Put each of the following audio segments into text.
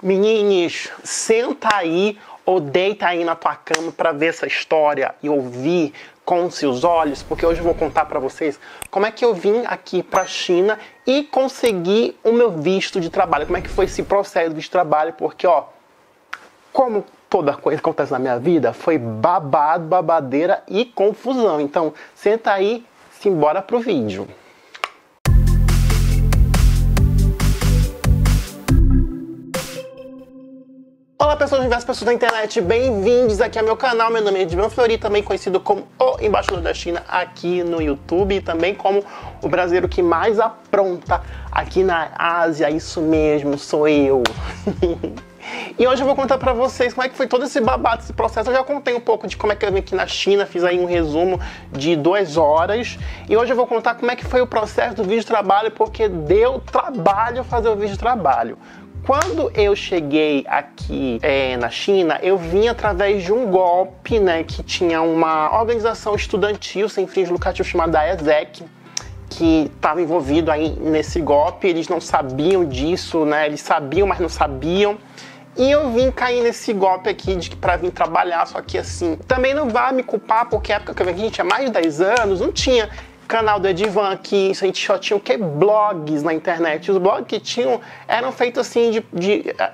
Meninos, senta aí ou deita aí na tua cama para ver essa história e ouvir com seus olhos, porque hoje eu vou contar para vocês como é que eu vim aqui para a China e consegui o meu visto de trabalho. Como é que foi esse processo de visto de trabalho, porque ó, como toda coisa que acontece na minha vida, foi babado, babadeira e confusão. Então, senta aí, simbora pro vídeo. Olá pessoas diversas, pessoas da internet, bem-vindos aqui ao meu canal. Meu nome é Edvan Fleury, também conhecido como o Embaixador da China aqui no YouTube, e também como o brasileiro que mais apronta aqui na Ásia. Isso mesmo, sou eu. E hoje eu vou contar pra vocês como é que foi todo esse babado, esse processo. Eu já contei um pouco de como é que eu vim aqui na China, fiz aí um resumo de 2 horas. E hoje eu vou contar como é que foi o processo do visto de trabalho, porque deu trabalho fazer o visto de trabalho. Quando eu cheguei aqui na China, eu vim através de um golpe, né, que tinha uma organização estudantil sem fins lucrativos chamada ESEC, que estava envolvido aí nesse golpe. Eles não sabiam disso, né, eles sabiam, mas não sabiam. E eu vim cair nesse golpe aqui para vir trabalhar, só que assim, também não vai me culpar, porque a época que eu vim aqui, a gente tinha mais de 10 anos, não tinha canal do Edvan aqui, a gente só tinha o que? Blogs na internet. Os blogs que tinham eram feitos assim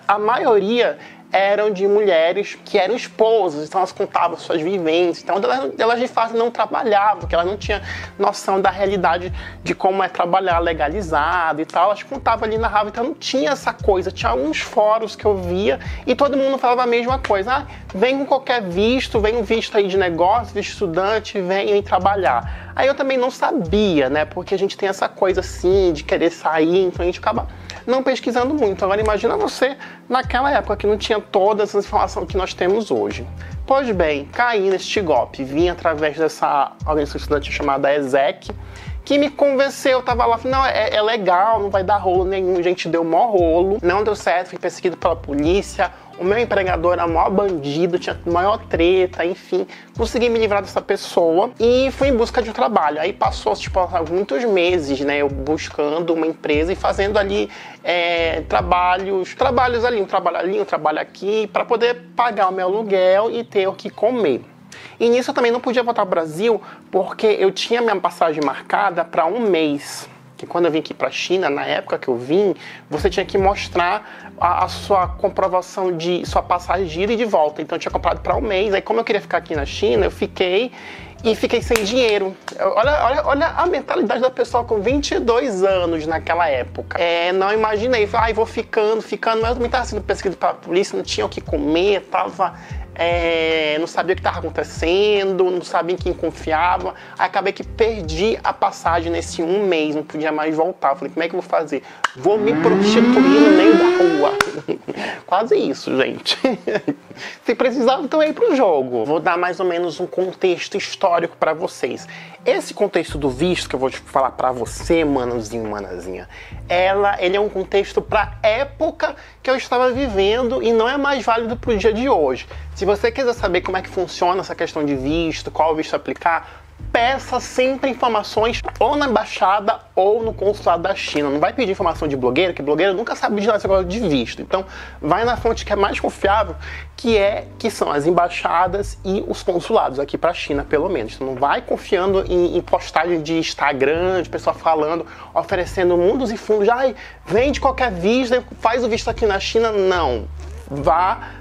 a maioria eram de mulheres que eram esposas, então elas contavam suas vivências. Então elas de fato não trabalhavam, porque elas não tinham noção da realidade de como é trabalhar legalizado e tal. Elas contavam ali, narravam, então não tinha essa coisa. Tinha alguns fóruns que eu via e todo mundo falava a mesma coisa. Ah, vem com qualquer visto, vem um visto aí de negócio, visto estudante, venham trabalhar. Aí eu também não sabia, né, porque a gente tem essa coisa assim de querer sair, então a gente acaba não pesquisando muito. Agora imagina você naquela época que não tinha todas as informações que nós temos hoje. Pois bem, caí neste golpe, vim através dessa organização estudantil chamada ESEC, que me convenceu. Eu tava lá, não, é legal, não vai dar rolo nenhum. Gente, deu mó rolo, não deu certo, fui perseguido pela polícia. O meu empregador era o maior bandido, tinha maior treta, enfim. Consegui me livrar dessa pessoa e fui em busca de um trabalho. Aí passou, tipo, muitos meses, né, eu buscando uma empresa e fazendo ali trabalhos ali, um trabalho ali, um trabalho aqui, para poder pagar o meu aluguel e ter o que comer. E nisso eu também não podia voltar ao Brasil, porque eu tinha minha passagem marcada para um mês. Que quando eu vim aqui para a China, na época que eu vim, você tinha que mostrar a sua comprovação de sua passagem de ida e de volta. Então eu tinha comprado para um mês. Aí como eu queria ficar aqui na China, eu fiquei sem dinheiro. Olha a mentalidade da pessoa com 22 anos naquela época. Não imaginei, falei, vou ficando, mas eu também estava sendo perseguido pela polícia, não tinha o que comer, não sabia o que estava acontecendo, não sabia em quem confiava. Aí acabei que perdi a passagem nesse um mês, não podia mais voltar. Falei, como é que eu vou fazer? Vou me prostituir no meio da rua. Quase isso, gente. Se precisar, então ir pro jogo. Vou dar mais ou menos um contexto histórico para vocês. Esse contexto do visto que eu vou te falar para você, manozinho, manazinha, ele é um contexto para época que eu estava vivendo e não é mais válido pro dia de hoje. Se você quiser saber como é que funciona essa questão de visto, qual visto aplicar, peça sempre informações ou na embaixada ou no consulado da China. Não vai pedir informação de blogueira, que blogueira nunca sabe de negócio de visto. Então, vai na fonte que é mais confiável, que são as embaixadas e os consulados aqui para a China, pelo menos. Então, não vai confiando em postagem de Instagram, de pessoa falando, oferecendo mundos e fundos. Ai, vende qualquer visto, faz o visto aqui na China. Não. Vá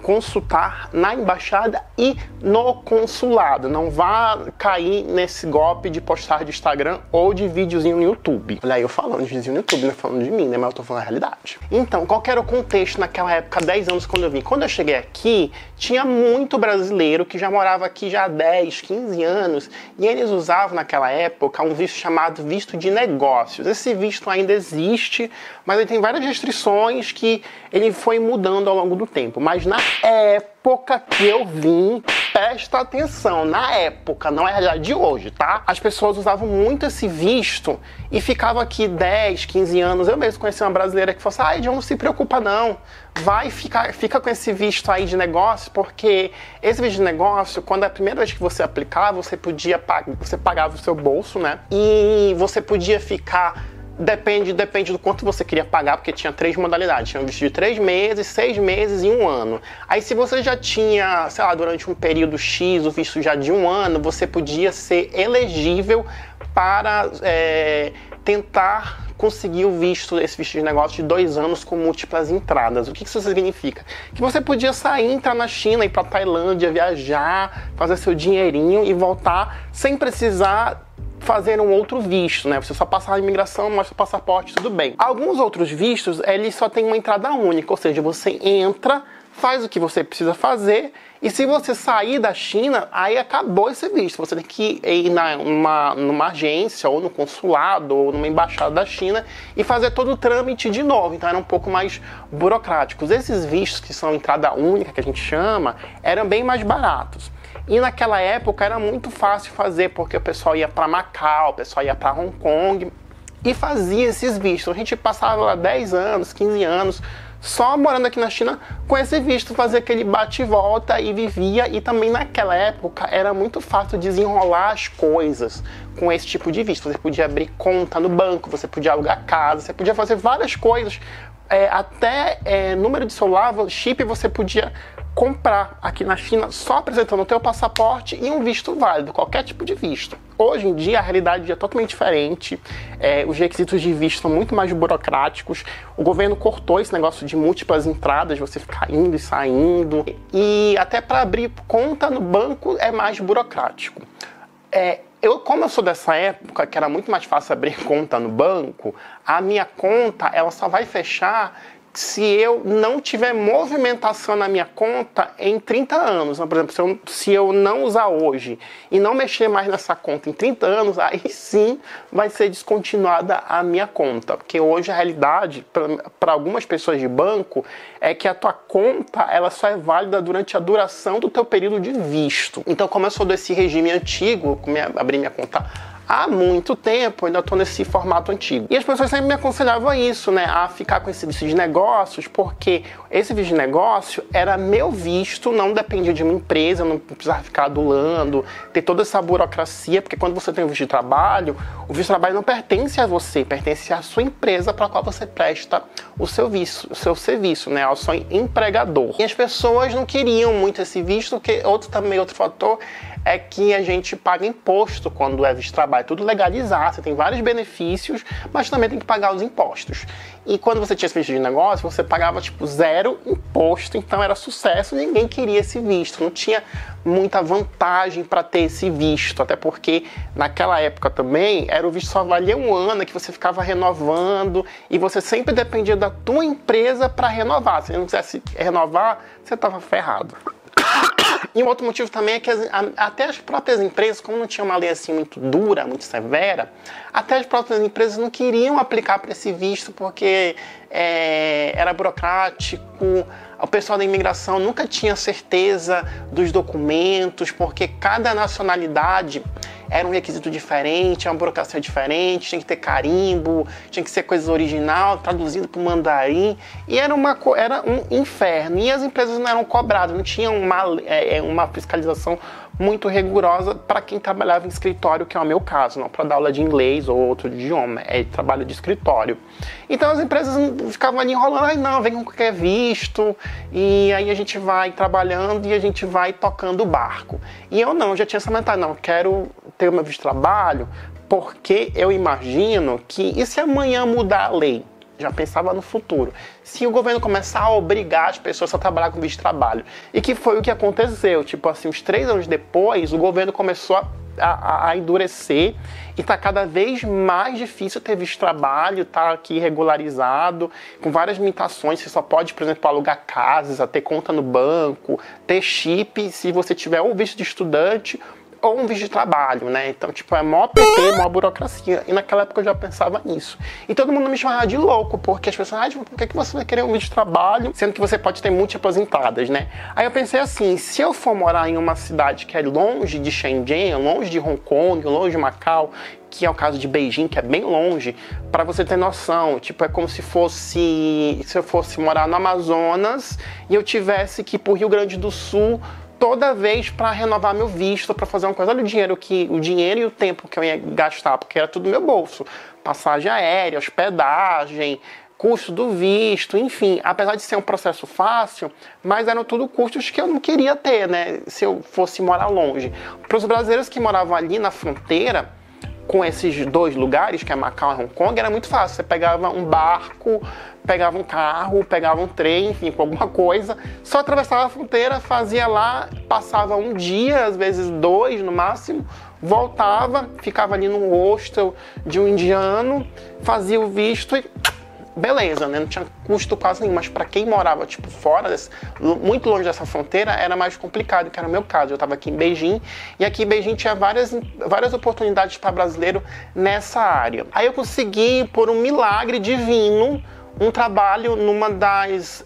consultar na embaixada e no consulado. Não vá cair nesse golpe de postar de Instagram ou de videozinho no YouTube. Olha aí eu falando de videozinho no YouTube, não falando de mim, né? Mas eu tô falando a realidade. Então, qual que era o contexto naquela época, 10 anos quando eu vim? Quando eu cheguei aqui, tinha muito brasileiro que já morava aqui já há 10, 15 anos, e eles usavam naquela época um visto chamado visto de negócios. Esse visto ainda existe, mas ele tem várias restrições que ele foi mudando ao longo do tempo. Mas na época que eu vim, presta atenção, na época, não é a realidade de hoje, tá? As pessoas usavam muito esse visto e ficavam aqui 10, 15 anos. Eu mesmo conheci uma brasileira que falou assim, ai, John, não se preocupa não, fica com esse visto aí de negócio, porque esse visto de negócio, quando é a primeira vez que você aplicava, você pagava o seu bolso, né? E você podia ficar Depende do quanto você queria pagar, porque tinha 3 modalidades. Tinha um visto de 3 meses, 6 meses e 1 ano. Aí se você já tinha, sei lá, durante um período X, o visto já de 1 ano, você podia ser elegível para tentar conseguir esse visto de negócio de 2 anos com múltiplas entradas. O que isso significa? Que você podia sair, entrar na China, ir para Tailândia, viajar, fazer seu dinheirinho e voltar sem precisar fazer um outro visto, né? Você só passar a imigração, mostra o passaporte, tudo bem. Alguns outros vistos, eles só têm uma entrada única, ou seja, você entra, faz o que você precisa fazer, e se você sair da China, aí acabou esse visto. Você tem que ir numa agência, ou no consulado, ou numa embaixada da China, e fazer todo o trâmite de novo. Então eram um pouco mais burocráticos. Esses vistos, que são entrada única, que a gente chama, eram bem mais baratos. E naquela época era muito fácil fazer, porque o pessoal ia para Macau, o pessoal ia para Hong Kong e fazia esses vistos. A gente passava lá 10 anos, 15 anos, só morando aqui na China com esse visto, fazia aquele bate e volta e vivia. E também naquela época era muito fácil desenrolar as coisas com esse tipo de visto. Você podia abrir conta no banco, você podia alugar casa, você podia fazer várias coisas. Até número de celular, chip, você podia comprar aqui na China só apresentando o teu passaporte e um visto válido, qualquer tipo de visto. Hoje em dia a realidade é totalmente diferente, os requisitos de visto são muito mais burocráticos, o governo cortou esse negócio de múltiplas entradas, você ficar indo e saindo, e até para abrir conta no banco é mais burocrático. Como eu sou dessa época, que era muito mais fácil abrir conta no banco, a minha conta ela só vai fechar se eu não tiver movimentação na minha conta em 30 anos. Por exemplo, se eu não usar hoje e não mexer mais nessa conta em 30 anos, aí sim vai ser descontinuada a minha conta. Porque hoje a realidade, para algumas pessoas de banco, é que a tua conta ela só é válida durante a duração do teu período de visto. Então, como eu sou desse regime antigo, abri minha conta há muito tempo, eu ainda estou nesse formato antigo. E as pessoas sempre me aconselhavam a isso, né? A ficar com esse visto de negócios, porque esse visto de negócio era meu visto, não dependia de uma empresa, eu não precisava ficar adulando, ter toda essa burocracia, porque quando você tem um visto de trabalho, o visto de trabalho não pertence a você, pertence à sua empresa para a qual você presta o seu serviço, né? Ao seu empregador. E as pessoas não queriam muito esse visto, porque outro fator é que a gente paga imposto quando é visto de trabalho. É tudo legalizado, você tem vários benefícios, mas também tem que pagar os impostos. E quando você tinha esse visto de negócio, você pagava tipo 0 imposto, então era sucesso, ninguém queria esse visto, não tinha muita vantagem para ter esse visto, até porque naquela época também era o visto só valia 1 ano, que você ficava renovando e você sempre dependia da tua empresa para renovar. Se você não quisesse renovar, você estava ferrado. E um outro motivo também é que até as próprias empresas, como não tinha uma lei assim muito dura, muito severa, até as próprias empresas não queriam aplicar para esse visto porque era burocrático, o pessoal da imigração nunca tinha certeza dos documentos, porque cada nacionalidade era um requisito diferente, uma burocracia diferente, tinha que ter carimbo, tinha que ser coisa original, traduzido para o mandarim, e era um inferno. E as empresas não eram cobradas, não tinham uma fiscalização muito rigorosa para quem trabalhava em escritório, que é o meu caso, não para dar aula de inglês ou outro idioma, é trabalho de escritório. Então as empresas ficavam ali enrolando, não, vem com qualquer visto, e aí a gente vai trabalhando e a gente vai tocando o barco. E eu não, já tinha essa mentalidade, não, quero ter o meu visto de trabalho, porque eu imagino que, e se amanhã mudar a lei? Já pensava no futuro. Se o governo começar a obrigar as pessoas a trabalhar com visto de trabalho. E que foi o que aconteceu. Tipo assim, uns 3 anos depois, o governo começou a endurecer e tá cada vez mais difícil ter visto de trabalho, tá aqui regularizado, com várias limitações. Você só pode, por exemplo, alugar casas, ter conta no banco, ter chip, se você tiver ou visto de estudante ou um visto de trabalho, né? Então, tipo, é mó PT, mó burocracia. E naquela época eu já pensava nisso. E todo mundo me chamava de louco, porque as pessoas, tipo, por que você vai querer um visto de trabalho, sendo que você pode ter múltiplas entradas, né? Aí eu pensei assim, se eu for morar em uma cidade que é longe de Shenzhen, longe de Hong Kong, longe de Macau, que é o caso de Beijing, que é bem longe, para você ter noção, tipo, é como se eu fosse morar no Amazonas e eu tivesse que ir pro Rio Grande do Sul toda vez para renovar meu visto, para fazer uma coisa. Olha o dinheiro e o tempo que eu ia gastar, porque era tudo do meu bolso. Passagem aérea, hospedagem, custo do visto, enfim. Apesar de ser um processo fácil, mas eram tudo custos que eu não queria ter, né? Se eu fosse morar longe. Para os brasileiros que moravam ali na fronteira, com esses dois lugares, que é Macau e Hong Kong, era muito fácil. Você pegava um barco, pegava um carro, pegava um trem, enfim, com alguma coisa, só atravessava a fronteira, fazia lá, passava um dia, às vezes 2 no máximo, voltava, ficava ali num hostel de um indiano, fazia o visto e beleza, né? Não tinha custo quase nenhum, mas para quem morava tipo fora, muito longe dessa fronteira, era mais complicado, que era o meu caso. Eu estava aqui em Beijing, e aqui em Beijing tinha várias oportunidades para brasileiro nessa área. Aí eu consegui, por um milagre divino, um trabalho numa das...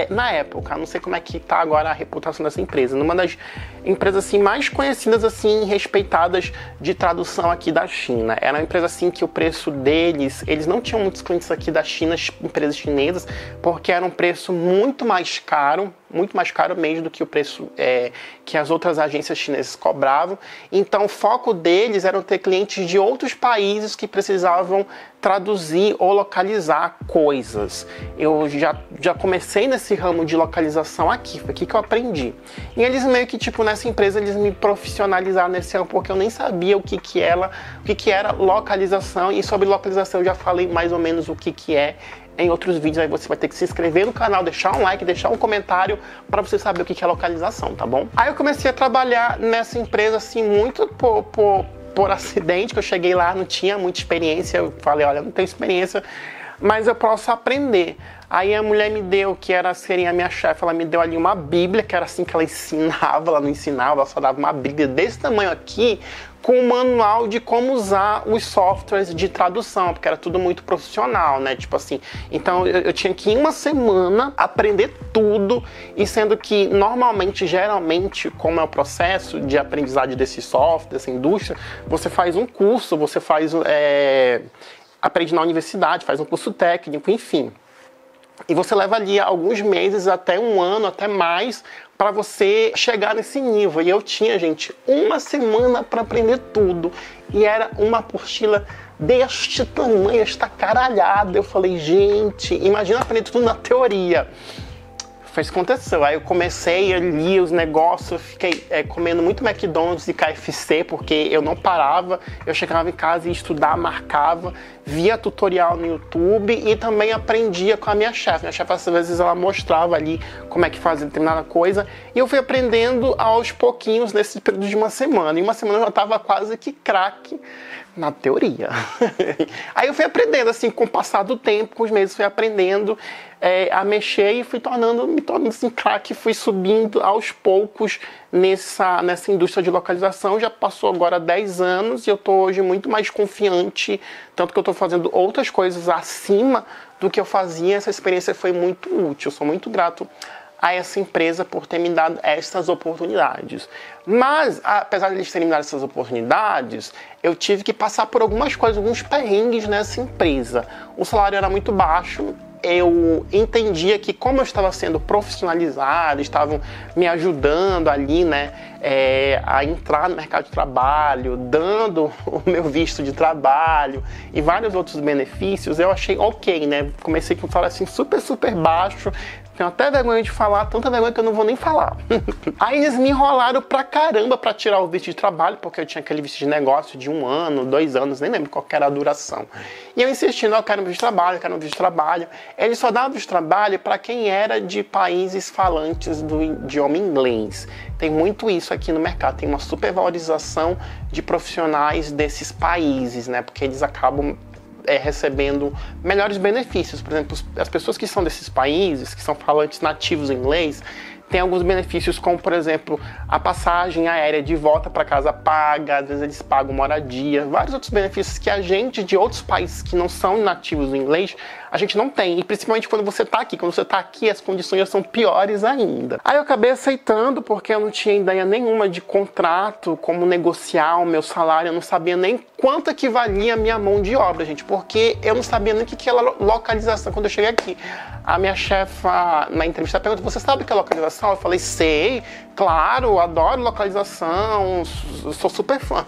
Na época, não sei como é que tá agora a reputação dessa empresa, numa das empresas assim, mais conhecidas assim, respeitadas de tradução aqui da China. Era uma empresa assim que o preço deles, eles não tinham muitos clientes aqui da China, empresas chinesas, porque era um preço muito mais caro mesmo do que o preço que as outras agências chinesas cobravam. Então o foco deles era ter clientes de outros países que precisavam traduzir ou localizar coisas. Eu já comecei nesse ramo de localização aqui, foi aqui que eu aprendi. E eles meio que, tipo, nessa empresa, eles me profissionalizaram nesse ramo, porque eu nem sabia o que era localização, e sobre localização eu já falei mais ou menos o que é em outros vídeos. Aí você vai ter que se inscrever no canal, deixar um like, deixar um comentário para você saber o que é localização, tá bom? Aí eu comecei a trabalhar nessa empresa assim muito por acidente, que eu cheguei lá, não tinha muita experiência. Eu falei, olha, não tenho experiência, mas eu posso aprender. Aí a mulher me deu, seria a minha chefe, ela me deu ali uma bíblia, que era assim que ela ensinava, ela não ensinava, ela só dava uma bíblia desse tamanho aqui, com um manual de como usar os softwares de tradução, porque era tudo muito profissional, né? Tipo assim, então eu tinha que em uma semana aprender tudo, e sendo que normalmente, geralmente, como é o processo de aprendizagem desse software, dessa indústria, você faz um curso, você faz, aprende na universidade, faz um curso técnico, enfim. E você leva ali alguns meses, até um ano, até mais, para você chegar nesse nível. E eu tinha, gente, uma semana para aprender tudo. E era uma apostila deste tamanho, esta caralhada. Eu falei, gente, imagina aprender tudo na teoria. Foi isso que aconteceu. Aí eu comecei ali os negócios, eu fiquei comendo muito McDonald's e KFC, porque eu não parava. Eu chegava em casa e ia estudar, marcava, via tutorial no YouTube e também aprendia com a minha chefe. Minha chefe, às vezes, ela mostrava ali como é que fazia determinada coisa, e eu fui aprendendo aos pouquinhos nesse período de uma semana. Em uma semana eu já estava quase que craque na teoria. Aí eu fui aprendendo, assim, com o passar do tempo, com os meses fui aprendendo a mexer e me tornando assim, craque, fui subindo aos poucos nessa indústria de localização. Já passou agora 10 anos e eu estou hoje muito mais confiante, tanto que eu estou fazendo outras coisas acima do que eu fazia. Essa experiência foi muito útil, eu sou muito grato a essa empresa por ter me dado essas oportunidades. Mas, apesar de eles terem me dado essas oportunidades, eu tive que passar por algumas coisas, alguns perrengues nessa empresa. O salário era muito baixo. Eu entendia que, como eu estava sendo profissionalizado, estavam me ajudando ali, né, a entrar no mercado de trabalho, dando o meu visto de trabalho e vários outros benefícios, eu achei ok, né? Comecei com um salário assim super baixo. Tenho até vergonha de falar, tanta vergonha que eu não vou nem falar. Aí eles me enrolaram pra caramba pra tirar o visto de trabalho, porque eu tinha aquele visto de negócio de 1 ano, 2 anos, nem lembro qual era a duração. E eu insistindo, eu quero um visto de trabalho, eu quero um visto de trabalho. Eles só davam visto de trabalho pra quem era de países falantes do idioma inglês. Tem muito isso aqui no mercado, tem uma supervalorização de profissionais desses países, né? Porque eles acabam recebendo melhores benefícios. Por exemplo, as pessoas que são desses países, que são falantes nativos em inglês, tem alguns benefícios, como, por exemplo, a passagem aérea de volta para casa paga, às vezes eles pagam moradia, vários outros benefícios que a gente de outros países que não são nativos do inglês a gente não tem. E principalmente quando você tá aqui. Quando você tá aqui, as condições já são piores ainda. Aí eu acabei aceitando, porque eu não tinha ideia nenhuma de contrato, como negociar o meu salário. Eu não sabia nem quanto que valia a minha mão de obra, gente. Porque eu não sabia nem o que era localização quando eu cheguei aqui. A minha chefa, na entrevista, perguntou, você sabe o que é localização? Eu falei, sei, claro, adoro localização, sou super fã.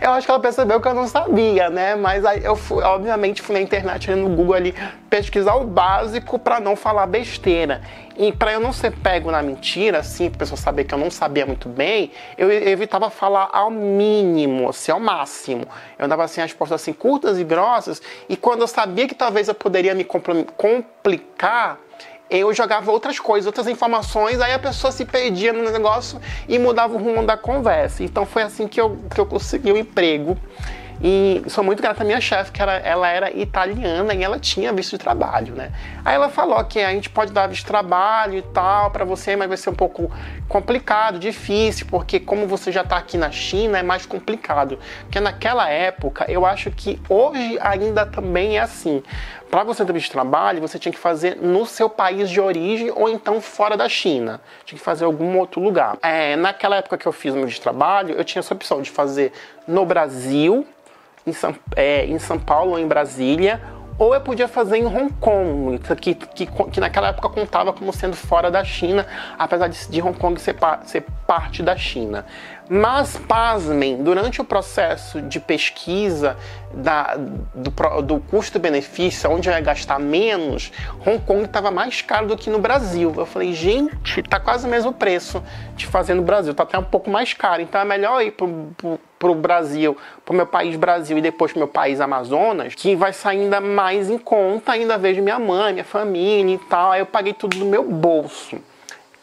Eu acho que ela percebeu que eu não sabia, né? Mas aí eu obviamente fui na internet, no Google ali, pesquisar o básico para não falar besteira. E para eu não ser pego na mentira, assim, pra pessoa saber que eu não sabia muito bem, eu evitava falar ao mínimo, assim, ao máximo. Eu dava assim respostas assim curtas e grossas, e quando eu sabia que talvez eu poderia me complicar, eu jogava outras coisas, outras informações, aí a pessoa se perdia no negócio e mudava o rumo da conversa. Então foi assim que eu consegui o emprego. E sou muito grata à minha chefe, que ela era italiana e ela tinha visto de trabalho, né? Aí ela falou que a gente pode dar visto de trabalho e tal para você, mas vai ser um pouco complicado, difícil, porque como você já está aqui na China, é mais complicado. Porque naquela época, eu acho que hoje ainda também é assim. Para você ter visto de trabalho, você tinha que fazer no seu país de origem ou então fora da China. Tinha que fazer em algum outro lugar. Naquela época que eu fiz o meu visto de trabalho, eu tinha essa opção de fazer no Brasil, em São Paulo ou em Brasília, ou eu podia fazer em Hong Kong, que naquela época contava como sendo fora da China, apesar de Hong Kong ser parte da China. Mas, pasmem, durante o processo de pesquisa do custo-benefício, onde eu ia gastar menos, Hong Kong estava mais caro do que no Brasil. Eu falei, gente, tá quase o mesmo preço de fazer no Brasil, tá até um pouco mais caro, então é melhor ir pro Brasil, pro meu país Brasil e depois pro meu país Amazonas, que vai sair ainda mais em conta, ainda vejo minha mãe, minha família e tal, aí eu paguei tudo do meu bolso.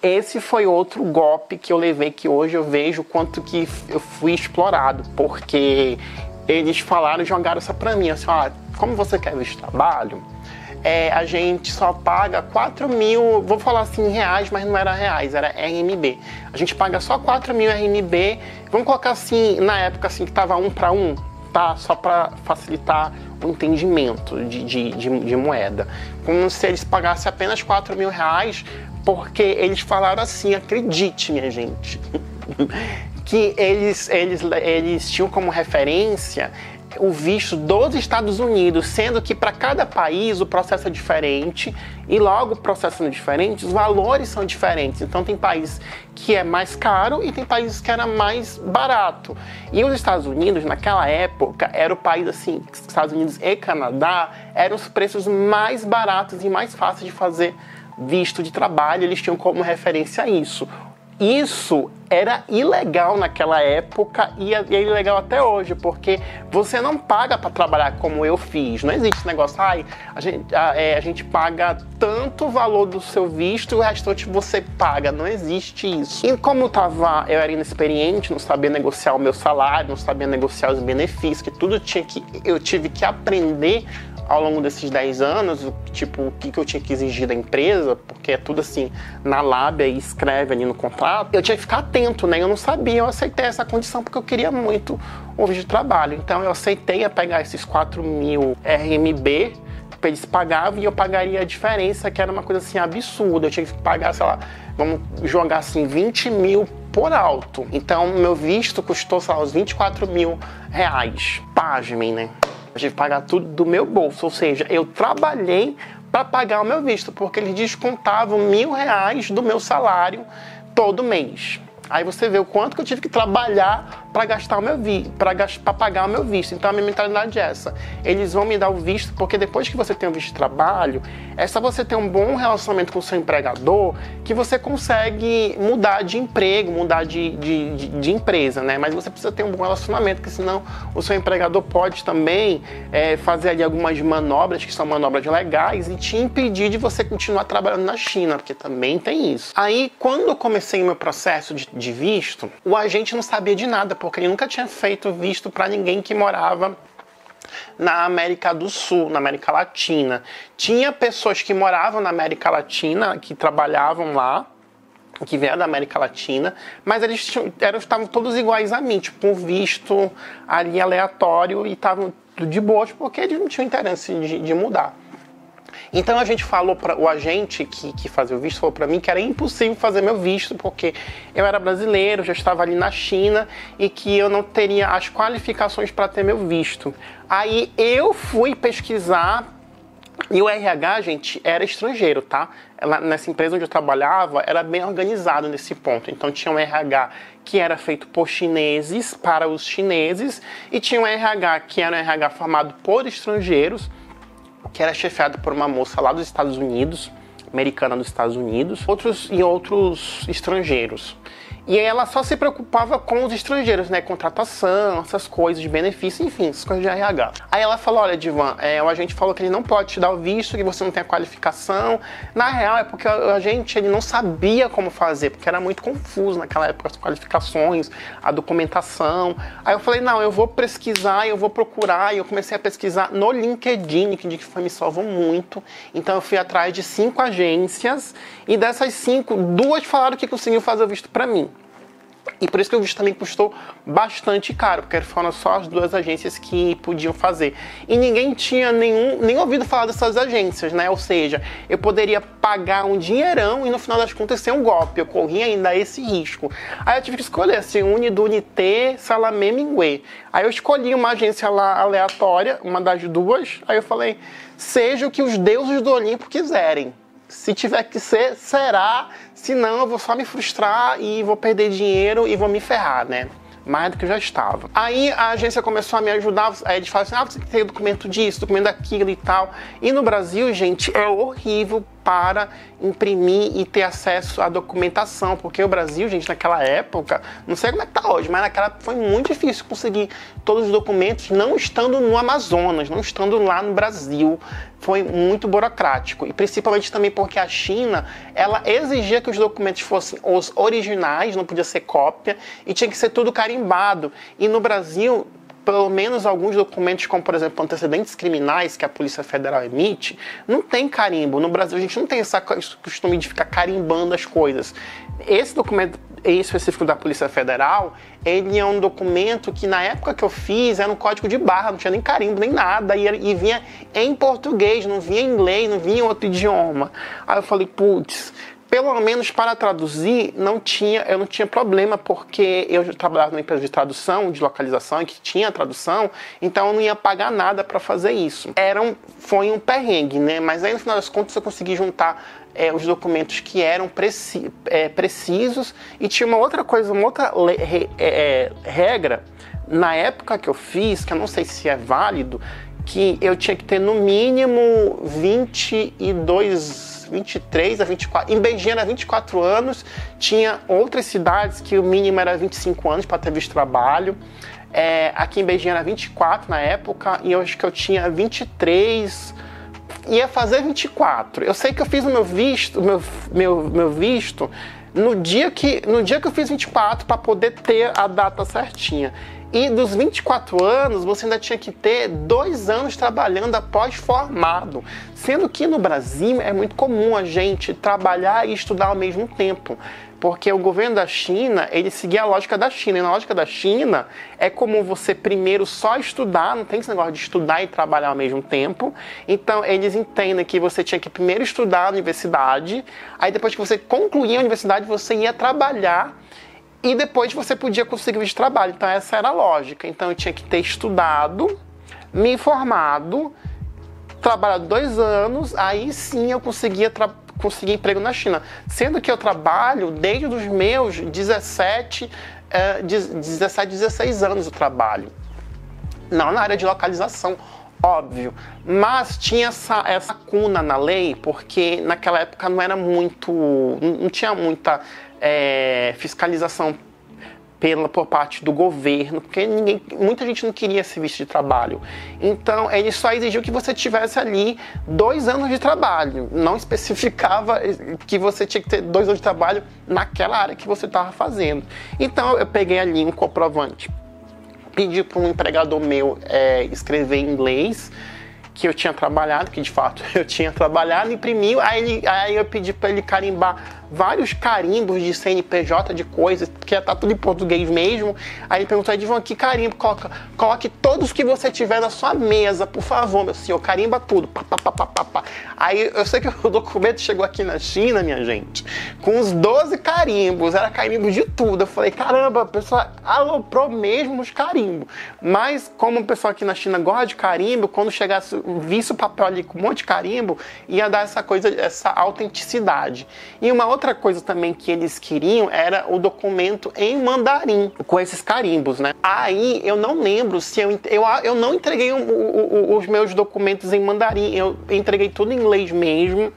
Esse foi outro golpe que eu levei, que hoje eu vejo quanto que eu fui explorado, porque eles falaram e jogaram isso pra mim, assim, como você quer visto trabalho, a gente só paga 4 mil, vou falar assim reais, mas não era reais, era RMB. A gente paga só 4 mil RMB, vamos colocar assim, na época assim que tava 1 para 1, tá? Só para facilitar o entendimento de moeda. Como se eles pagassem apenas 4 mil reais, porque eles falaram assim, acredite, minha gente, que eles tinham como referência o visto dos Estados Unidos, sendo que para cada país o processo é diferente e logo o processo sendo diferente, os valores são diferentes. Então tem país que é mais caro e tem países que era mais barato. E os Estados Unidos, naquela época, era o país assim, Estados Unidos e Canadá, eram os preços mais baratos e mais fáceis de fazer visto de trabalho, eles tinham como referência isso. Isso era ilegal naquela época e é ilegal até hoje, porque você não paga para trabalhar como eu fiz. Não existe esse negócio, a gente paga tanto o valor do seu visto e o restante você paga. Não existe isso. E como eu era inexperiente, não sabia negociar o meu salário, não sabia negociar os benefícios, que eu tive que aprender ao longo desses 10 anos, tipo, o que eu tinha que exigir da empresa, porque é tudo assim, na lábia e escreve ali no contrato, eu tinha que ficar atento, né? Eu não sabia, eu aceitei essa condição porque eu queria muito o visto de trabalho. Então eu aceitei a pegar esses 4 mil RMB, eles pagavam e eu pagaria a diferença, que era uma coisa assim absurda. Eu tinha que pagar, sei lá, vamos jogar assim, 20 mil por alto. Então meu visto custou, sei lá, uns 24 mil reais. Pasmem, né? Eu tive que pagar tudo do meu bolso, ou seja, eu trabalhei para pagar o meu visto, porque eles descontavam R$1.000 do meu salário todo mês. Aí você vê o quanto que eu tive que trabalhar para gastar o meu para pagar o meu visto. Então a minha mentalidade é essa. Eles vão me dar o visto porque depois que você tem o visto de trabalho, é só você ter um bom relacionamento com o seu empregador que você consegue mudar de emprego, mudar de empresa, né? Mas você precisa ter um bom relacionamento, porque senão o seu empregador pode também fazer ali algumas manobras, que são manobras legais, e te impedir de você continuar trabalhando na China, porque também tem isso. Aí, quando eu comecei o meu processo de visto, o agente não sabia de nada, porque ele nunca tinha feito visto para ninguém que morava na América do Sul, na América Latina. Tinha pessoas que moravam na América Latina, que trabalhavam lá, que vieram da América Latina, mas eles estavam todos iguais a mim, tipo um visto ali aleatório, e estavam de boa, porque eles não tinham interesse de mudar. Então a gente falou, o agente que fazia o visto falou para mim que era impossível fazer meu visto, porque eu era brasileiro, já estava ali na China e que eu não teria as qualificações para ter meu visto. Aí eu fui pesquisar e o RH, gente, era estrangeiro, tá? Nessa empresa onde eu trabalhava, era bem organizado nesse ponto. Então tinha um RH que era feito por chineses, para os chineses, e tinha um RH que era um RH formado por estrangeiros, que era chefiado por uma moça lá dos Estados Unidos, americana dos Estados Unidos, outros estrangeiros. E ela só se preocupava com os estrangeiros, né? Contratação, essas coisas de benefício, enfim, essas coisas de RH. Aí ela falou, olha, Divan, o agente falou que ele não pode te dar o visto, que você não tem a qualificação. Na real, é porque o agente ele não sabia como fazer, porque era muito confuso naquela época, as qualificações, a documentação. Aí eu falei, não, eu vou pesquisar, eu vou procurar, e eu comecei a pesquisar no LinkedIn, que me salvou muito. Então eu fui atrás de 5 agências, e dessas 5, 2 falaram que conseguiam fazer o visto pra mim. E por isso que o visto também custou bastante caro, porque foram só as 2 agências que podiam fazer. E ninguém tinha nem ouvido falar dessas agências, né? Ou seja, eu poderia pagar um dinheirão e no final das contas ser um golpe. Eu corria ainda esse risco. Aí eu tive que escolher, assim, Unidunité, Salamé, Mingué. Aí eu escolhi uma agência lá aleatória, uma das 2. Aí eu falei, seja o que os deuses do Olimpo quiserem. Se tiver que ser, será. Se não, eu vou só me frustrar e vou perder dinheiro e vou me ferrar, né? Mais do que eu já estava. Aí a agência começou a me ajudar. Aí eles falaram assim, você tem que ter documento disso, documento daquilo e tal. E no Brasil, gente, é horrível para imprimir e ter acesso à documentação, porque o Brasil, gente, naquela época, não sei como é que tá hoje, mas naquela época foi muito difícil conseguir todos os documentos, não estando no Amazonas, não estando lá no Brasil. Foi muito burocrático, e principalmente também porque a China, ela exigia que os documentos fossem os originais, não podia ser cópia, e tinha que ser tudo carimbado. E no Brasil, pelo menos alguns documentos, como por exemplo antecedentes criminais que a Polícia Federal emite, não tem carimbo. No Brasil a gente não tem esse costume de ficar carimbando as coisas. Esse documento específico da Polícia Federal, ele é um documento que na época que eu fiz era um código de barra, não tinha nem carimbo, nem nada, e vinha em português, não vinha em inglês, não vinha em outro idioma. Aí eu falei, putz, pelo menos para traduzir, eu não tinha problema, porque eu trabalhava numa empresa de tradução, de localização, que tinha tradução, então eu não ia pagar nada para fazer isso. Foi um perrengue, né? Mas aí no final das contas eu consegui juntar os documentos que eram precisos, e tinha uma outra coisa, uma outra regra, na época que eu fiz, que eu não sei se é válido, que eu tinha que ter no mínimo 23 a 24, em Beijing era 24 anos, tinha outras cidades que o mínimo era 25 anos para ter visto trabalho, aqui em Beijing era 24 na época, e eu acho que eu tinha 23, ia fazer 24. Eu sei que eu fiz o meu visto, meu visto no dia que eu fiz 24 para poder ter a data certinha. E dos 24 anos, você ainda tinha que ter 2 anos trabalhando após formado. Sendo que no Brasil é muito comum a gente trabalhar e estudar ao mesmo tempo. Porque o governo da China, ele seguia a lógica da China. E na lógica da China, é comum você primeiro só estudar, não tem esse negócio de estudar e trabalhar ao mesmo tempo. Então, eles entendem que você tinha que primeiro estudar na universidade, aí depois que você concluía a universidade, você ia trabalhar, e depois você podia conseguir o trabalho. Então essa era a lógica. Então eu tinha que ter estudado, me formado, trabalhado 2 anos, aí sim eu conseguir emprego na China. Sendo que eu trabalho desde os meus 17, 16 anos eu trabalho. Não na área de localização, óbvio. Mas tinha essa lacuna na lei, porque naquela época não tinha muita fiscalização por parte do governo, porque muita gente não queria esse visto de trabalho. Então, ele só exigiu que você tivesse ali 2 anos de trabalho. Não especificava que você tinha que ter 2 anos de trabalho naquela área que você estava fazendo. Então, eu peguei ali um comprovante, pedi para um empregador meu escrever em inglês, que eu tinha trabalhado, que de fato eu tinha trabalhado, imprimiu, aí eu pedi para ele carimbar vários carimbos de CNPJ, de coisas, que tá tudo em português mesmo. Aí ele perguntou, Edvan, que carimbo? Coloque todos que você tiver na sua mesa, por favor, meu senhor, carimba tudo. Pá, pá, pá, pá, pá, pá. Aí eu sei que o documento chegou aqui na China, minha gente, com uns 12 carimbos, era carimbo de tudo. Eu falei, caramba, a pessoa aloprou mesmo nos carimbos. Mas como o pessoal aqui na China gosta de carimbo, quando chegasse, visse o papel ali com um monte de carimbo, ia dar essa coisa, essa autenticidade. E uma outra coisa também que eles queriam era o documento em mandarim, com esses carimbos, né? Aí eu não lembro se eu não entreguei os meus documentos em mandarim, eu entreguei tudo em inglês mesmo.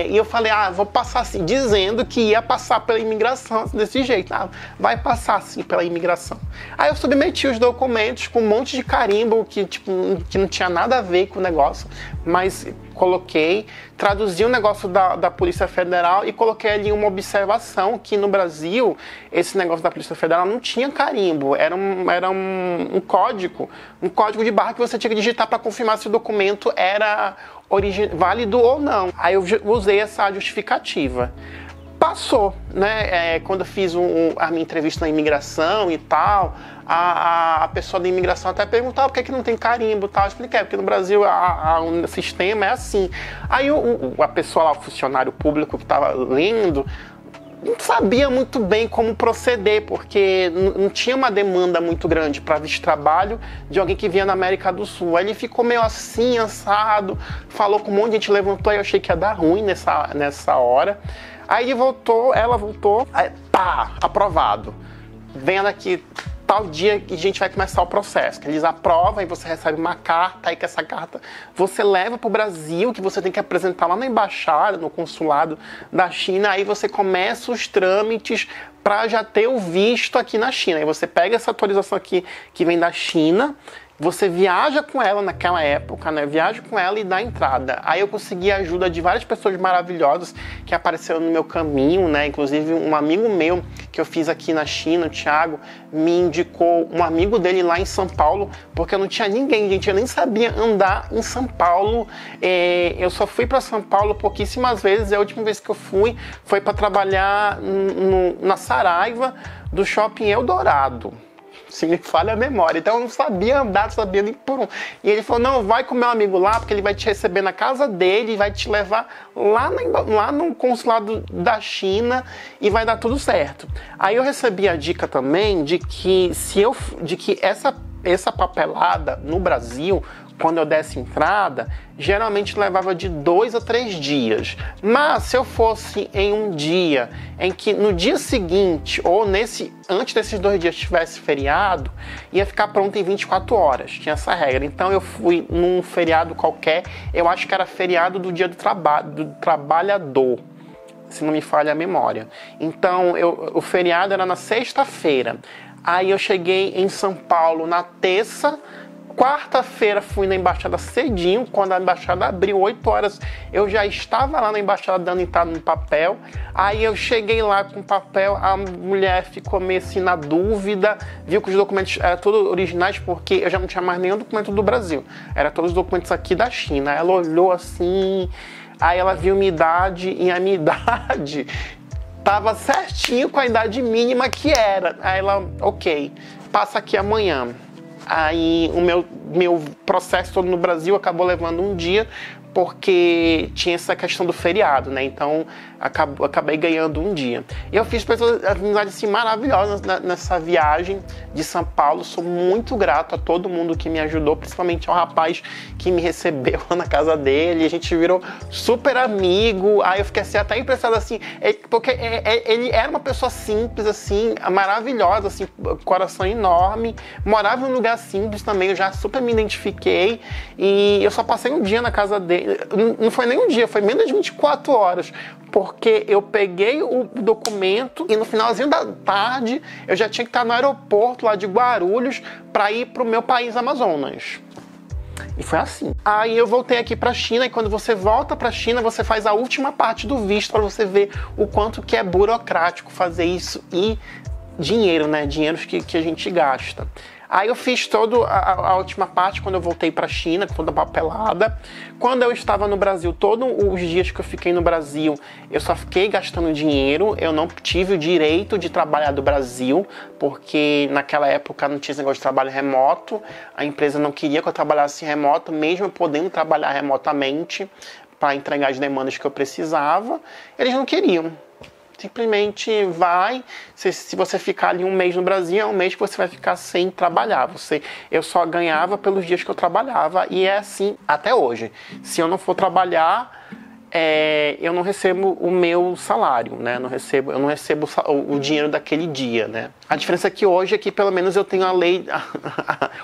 E eu falei, vou passar assim, dizendo que ia passar pela imigração desse jeito. Vai passar assim pela imigração. Aí eu submeti os documentos com um monte de carimbo que não tinha nada a ver com o negócio, mas coloquei, traduzi o negócio da Polícia Federal e coloquei ali uma observação que no Brasil esse negócio da Polícia Federal não tinha carimbo, era um código de barra que você tinha que digitar para confirmar se o documento era válido ou não. Aí eu usei essa justificativa. Passou, né? Quando eu fiz a minha entrevista na imigração e tal, a pessoa da imigração até perguntava por que não tem carimbo e tal. Eu expliquei, porque no Brasil o sistema é assim. Aí a pessoa lá, o funcionário público que estava lendo, não sabia muito bem como proceder, porque não tinha uma demanda muito grande para visto de trabalho de alguém que vinha da América do Sul. Aí ele ficou meio assim, assado, falou com um monte de gente, levantou, aí eu achei que ia dar ruim nessa hora. Aí ela voltou, aí, pá, aprovado. Venha daqui tal dia que a gente vai começar o processo. Que eles aprovam e você recebe uma carta, aí que essa carta você leva para o Brasil, que você tem que apresentar lá na embaixada, no consulado da China, aí você começa os trâmites para já ter o visto aqui na China. Aí você pega essa autorização aqui que vem da China, você viaja com ela naquela época, né? Viaja com ela e dá entrada. Aí eu consegui a ajuda de várias pessoas maravilhosas que apareceram no meu caminho, né? Inclusive um amigo meu que eu fiz aqui na China, o Thiago, me indicou um amigo dele lá em São Paulo, porque eu não tinha ninguém, gente. Eu nem sabia andar em São Paulo. Eu só fui para São Paulo pouquíssimas vezes. A última vez que eu fui foi para trabalhar na Saraiva do Shopping Eldorado. Se me falha a memória. Então eu não sabia andar, não sabia nem por um. E ele falou, não, vai com meu amigo lá, porque ele vai te receber na casa dele, vai te levar lá no consulado da China e vai dar tudo certo. Aí eu recebi a dica também de que essa papelada no Brasil, quando eu desse entrada, geralmente levava de 2 a 3 dias. Mas se eu fosse em um dia em que no dia seguinte, ou antes desses 2 dias tivesse feriado, ia ficar pronto em 24 horas. Tinha essa regra. Então eu fui num feriado qualquer, eu acho que era feriado do dia do trabalhador, se não me falha a memória. Então o feriado era na sexta-feira. Aí eu cheguei em São Paulo na terça. Quarta-feira fui na embaixada cedinho, quando a embaixada abriu 8 horas, eu já estava lá na embaixada dando entrada no papel. Aí eu cheguei lá com o papel, a mulher ficou meio assim na dúvida, viu que os documentos eram todos originais, porque eu já não tinha mais nenhum documento do Brasil, eram todos os documentos aqui da China. Ela olhou assim, aí ela viu minha idade, e a minha idade tava certinho com a idade mínima que era. Aí ela, ok, passa aqui amanhã. Aí o meu processo todo no Brasil acabou levando um dia, porque tinha essa questão do feriado, né? Então acabei ganhando um dia. E eu fiz amizades assim, maravilhosas nessa viagem de São Paulo. Sou muito grato a todo mundo que me ajudou, principalmente ao rapaz que me recebeu na casa dele. A gente virou super amigo. Aí eu fiquei assim, até impressionado assim, porque ele era uma pessoa simples, assim, maravilhosa, assim, coração enorme. Morava num lugar simples também, eu já super me identifiquei. E eu só passei um dia na casa dele. Não foi nem um dia, foi menos de 24 horas, porque eu peguei o documento e no finalzinho da tarde eu já tinha que estar no aeroporto lá de Guarulhos para ir para o meu país, Amazonas. E foi assim. Aí eu voltei aqui para a China, e quando você volta para a China, você faz a última parte do visto para você ver o quanto que é burocrático fazer isso e dinheiro, né? Dinheiros que a gente gasta. Aí eu fiz toda a última parte quando eu voltei para a China, toda papelada. Quando eu estava no Brasil, todos os dias que eu fiquei no Brasil, eu só fiquei gastando dinheiro. Eu não tive o direito de trabalhar do Brasil, porque naquela época não tinha esse negócio de trabalho remoto. A empresa não queria que eu trabalhasse remoto, mesmo eu podendo trabalhar remotamente para entregar as demandas que eu precisava. Eles não queriam. Simplesmente vai, se você ficar ali um mês no Brasil, é um mês que você vai ficar sem trabalhar. Eu só ganhava pelos dias que eu trabalhava e é assim até hoje. Se eu não for trabalhar, eu não recebo o meu salário, né? Eu não recebo o dinheiro daquele dia, né? A diferença aqui hoje é que pelo menos eu tenho a lei,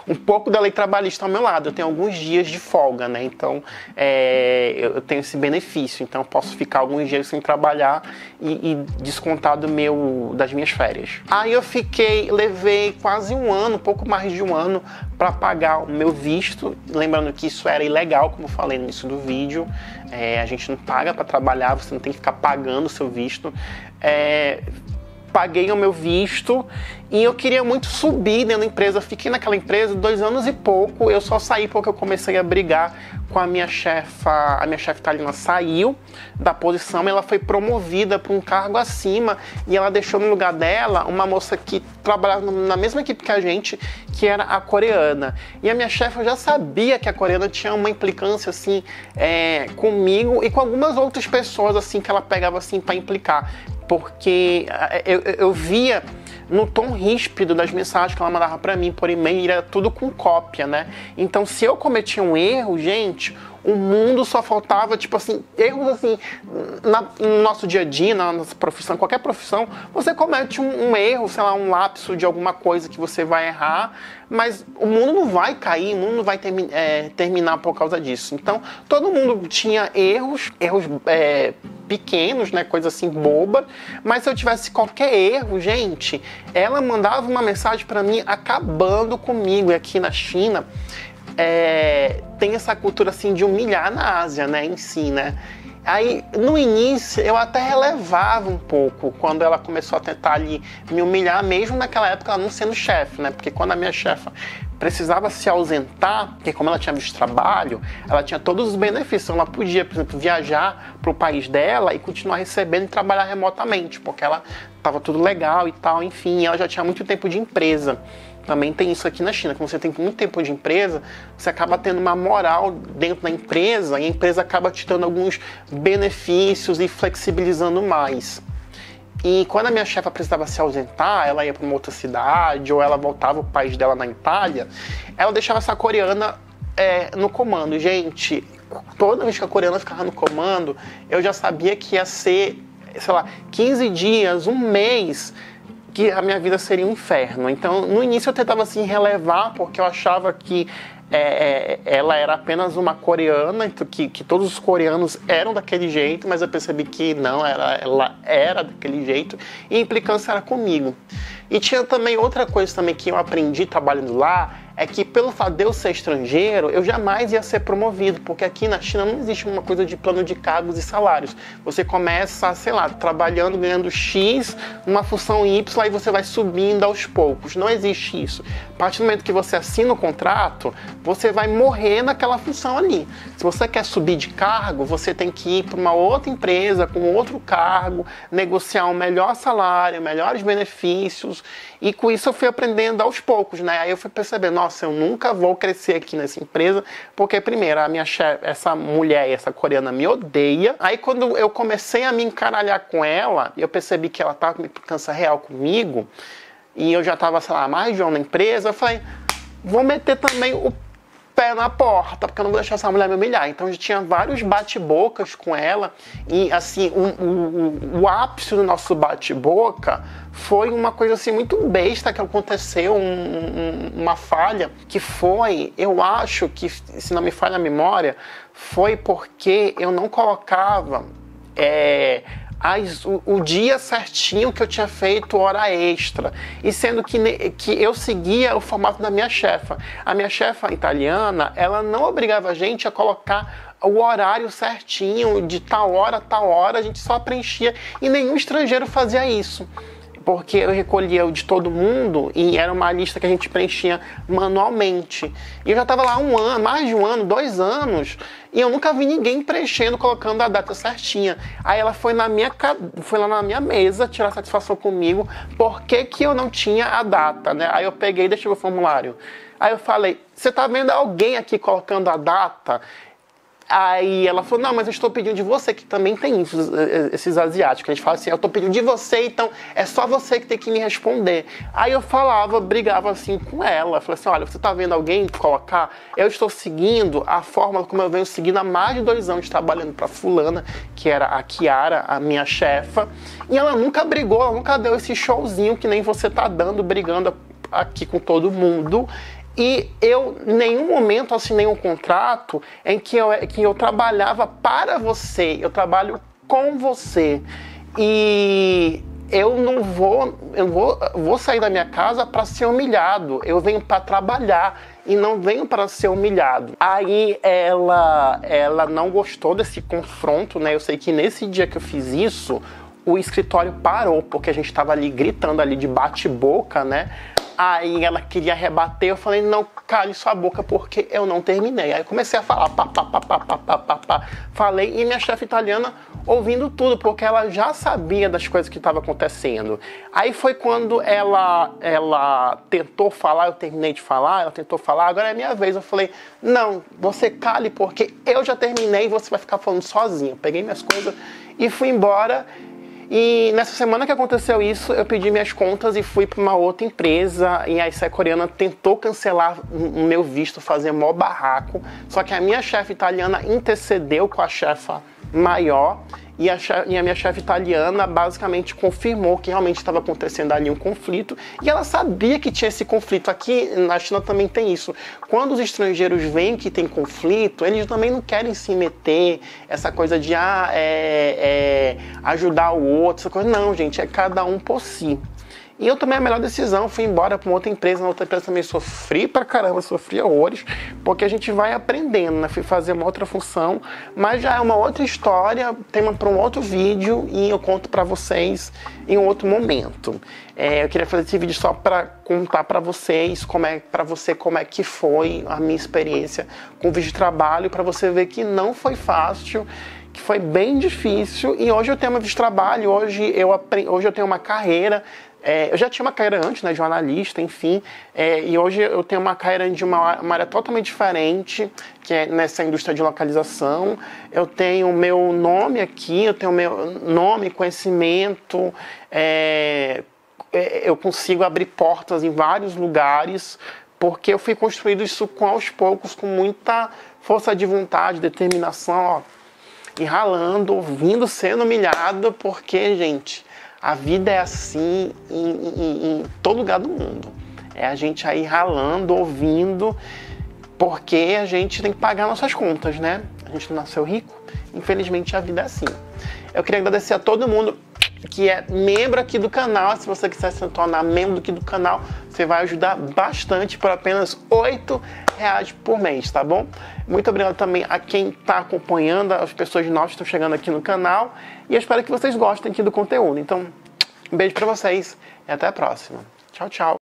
um pouco da lei trabalhista ao meu lado. Eu tenho alguns dias de folga, né? Então eu tenho esse benefício. Então eu posso ficar alguns dias sem trabalhar e descontar das minhas férias. Aí eu levei quase um ano, pouco mais de um ano, para pagar o meu visto. Lembrando que isso era ilegal, como eu falei no início do vídeo. A gente não paga para trabalhar, você não tem que ficar pagando o seu visto. Paguei o meu visto e eu queria muito subir dentro da empresa. Fiquei naquela empresa 2 anos e pouco. Eu só saí porque eu comecei a brigar com a minha chefa. A minha chefe italiana saiu da posição e ela foi promovida para um cargo acima. E ela deixou no lugar dela uma moça que trabalhava na mesma equipe que a gente, que era a coreana. E a minha chefe, eu já sabia que a coreana tinha uma implicância assim comigo e com algumas outras pessoas assim que ela pegava assim para implicar. Porque eu via no tom ríspido das mensagens que ela mandava para mim por e-mail, era tudo com cópia, né? Então, se eu cometia um erro, gente, o mundo só faltava, tipo assim, erros assim, no nosso dia a dia, na nossa profissão, qualquer profissão, você comete um erro, sei lá, um lapso de alguma coisa que você vai errar, mas o mundo não vai cair, o mundo não vai terminar por causa disso. Então, todo mundo tinha erros pequenos, né, coisa assim boba, mas se eu tivesse qualquer erro, gente, ela mandava uma mensagem para mim acabando comigo. E aqui na China tem essa cultura assim de humilhar na Ásia, né, em si, né. Aí, no início, eu até relevava um pouco quando ela começou a tentar ali me humilhar, mesmo naquela época ela não sendo chefe, né? Porque quando a minha chefa precisava se ausentar, porque como ela tinha visto trabalho, ela tinha todos os benefícios. Ela podia, por exemplo, viajar para o país dela e continuar recebendo e trabalhar remotamente, porque ela estava tudo legal e tal, enfim, ela já tinha muito tempo de empresa. Também tem isso aqui na China, quando você tem muito tempo de empresa, você acaba tendo uma moral dentro da empresa e a empresa acaba te dando alguns benefícios e flexibilizando mais. E quando a minha chefa precisava se ausentar, ela ia para uma outra cidade ou ela voltava para o país dela na Itália, ela deixava essa coreana no comando. Gente, toda vez que a coreana ficava no comando, eu já sabia que ia ser, sei lá, 15 dias, um mês, que a minha vida seria um inferno. Então, no início eu tentava assim relevar, porque eu achava que ela era apenas uma coreana, que todos os coreanos eram daquele jeito, mas eu percebi que não, ela era daquele jeito e a implicância era comigo. E tinha também outra coisa também que eu aprendi trabalhando lá, é que pelo fato de eu ser estrangeiro, eu jamais ia ser promovido, porque aqui na China não existe uma coisa de plano de cargos e salários. Você começa, sei lá, trabalhando, ganhando X, numa função Y, aí você vai subindo aos poucos. Não existe isso. A partir do momento que você assina o contrato, você vai morrer naquela função ali. Se você quer subir de cargo, você tem que ir para uma outra empresa, com outro cargo, negociar um melhor salário, melhores benefícios, e com isso eu fui aprendendo aos poucos, né? Aí eu fui percebendo, nossa, eu nunca vou crescer aqui nessa empresa, porque primeiro, a minha chefe, essa mulher, essa coreana me odeia. Aí quando eu comecei a me encaralhar com ela, eu percebi que ela estava com implicância real comigo, e eu já estava, sei lá, mais de um ano na empresa, eu falei, vou meter também o pé na porta, porque eu não vou deixar essa mulher me humilhar. Então, já tinha vários bate-bocas com ela, e assim, o ápice do nosso bate-boca foi uma coisa assim muito besta que aconteceu, uma falha, que foi, eu acho que, se não me falha a memória, foi porque eu não colocava o dia certinho que eu tinha feito hora extra, e sendo que eu seguia o formato da minha chefa. A minha chefa italiana, ela não obrigava a gente a colocar o horário certinho, de tal hora a tal hora, a gente só preenchia, e nenhum estrangeiro fazia isso. porque eu recolhia o de todo mundo e era uma lista que a gente preenchia manualmente. E eu já estava lá um ano, mais de um ano, 2 anos, e eu nunca vi ninguém preenchendo, colocando a data certinha. Aí ela foi lá na minha mesa tirar satisfação comigo, por que eu não tinha a data, né? Aí eu peguei e deixei o formulário. Aí eu falei, você tá vendo alguém aqui colocando a data? Aí ela falou, não, mas eu estou pedindo de você, que também tem isso, esses asiáticos. A gente fala assim, eu estou pedindo de você, então é só você que tem que me responder. Aí eu brigava assim com ela. Falei assim, olha, você está vendo alguém colocar? Eu estou seguindo a fórmula como eu venho seguindo há mais de 2 anos, trabalhando para fulana, que era a Kiara, a minha chefa. E ela nunca brigou, ela nunca deu esse showzinho que nem você está dando, brigando aqui com todo mundo. E eu, em nenhum momento, assinei um contrato em que eu trabalhava para você, eu trabalho com você. E eu vou sair da minha casa para ser humilhado, eu venho para trabalhar e não venho para ser humilhado. Aí ela não gostou desse confronto, né? Eu sei que nesse dia que eu fiz isso, o escritório parou, porque a gente estava ali gritando ali de bate-boca, né? Aí ela queria rebater, eu falei, não, cale sua boca, porque eu não terminei. Aí eu comecei a falar, falei, e minha chefe italiana ouvindo tudo, porque ela já sabia das coisas que estavam acontecendo. Aí foi quando ela tentou falar, eu terminei de falar, ela tentou falar, agora é minha vez. Eu falei, não, você cale, porque eu já terminei e você vai ficar falando sozinha. Eu peguei minhas coisas e fui embora. E nessa semana que aconteceu isso, eu pedi minhas contas e fui para uma outra empresa, e a SE coreana tentou cancelar o meu visto, fazer mó barraco, só que a minha chefe italiana intercedeu com a chefa maior, e a minha chefe italiana basicamente confirmou que realmente estava acontecendo ali um conflito, e ela sabia que tinha esse conflito. Aqui na China também tem isso. Quando os estrangeiros veem que tem conflito, eles também não querem se meter, essa coisa de ajudar o outro, essa coisa. Não, gente, é cada um por si. E eu tomei a melhor decisão, fui embora para uma outra empresa. Na outra empresa também sofri pra caramba, sofri horrores, porque a gente vai aprendendo, né? Fui fazer uma outra função, mas já é uma outra história, tema para um outro vídeo, e eu conto para vocês em um outro momento. Eu queria fazer esse vídeo só para contar para vocês como é que foi a minha experiência com o visto de trabalho, para você ver que não foi fácil, que foi bem difícil. E hoje eu tenho uma visto de trabalho, hoje eu tenho uma carreira. Eu já tinha uma carreira antes, né, de jornalista, enfim, e hoje eu tenho uma carreira de uma área totalmente diferente, que é nessa indústria de localização. Eu tenho o meu nome aqui, eu tenho o meu nome, conhecimento, eu consigo abrir portas em vários lugares, porque eu fui construindo isso aos poucos, com muita força de vontade, determinação, ó, e ralando, ouvindo, sendo humilhado, porque, gente, a vida é assim em todo lugar do mundo. É a gente aí ralando, ouvindo, porque a gente tem que pagar nossas contas, né? A gente não nasceu rico, infelizmente a vida é assim. Eu queria agradecer a todo mundo que é membro aqui do canal. Se você quiser se tornar membro aqui do canal, você vai ajudar bastante por apenas R$8 por mês, tá bom? Muito obrigado também a quem está acompanhando, as pessoas novas que estão chegando aqui no canal, e eu espero que vocês gostem aqui do conteúdo. Então, um beijo para vocês e até a próxima. Tchau, tchau.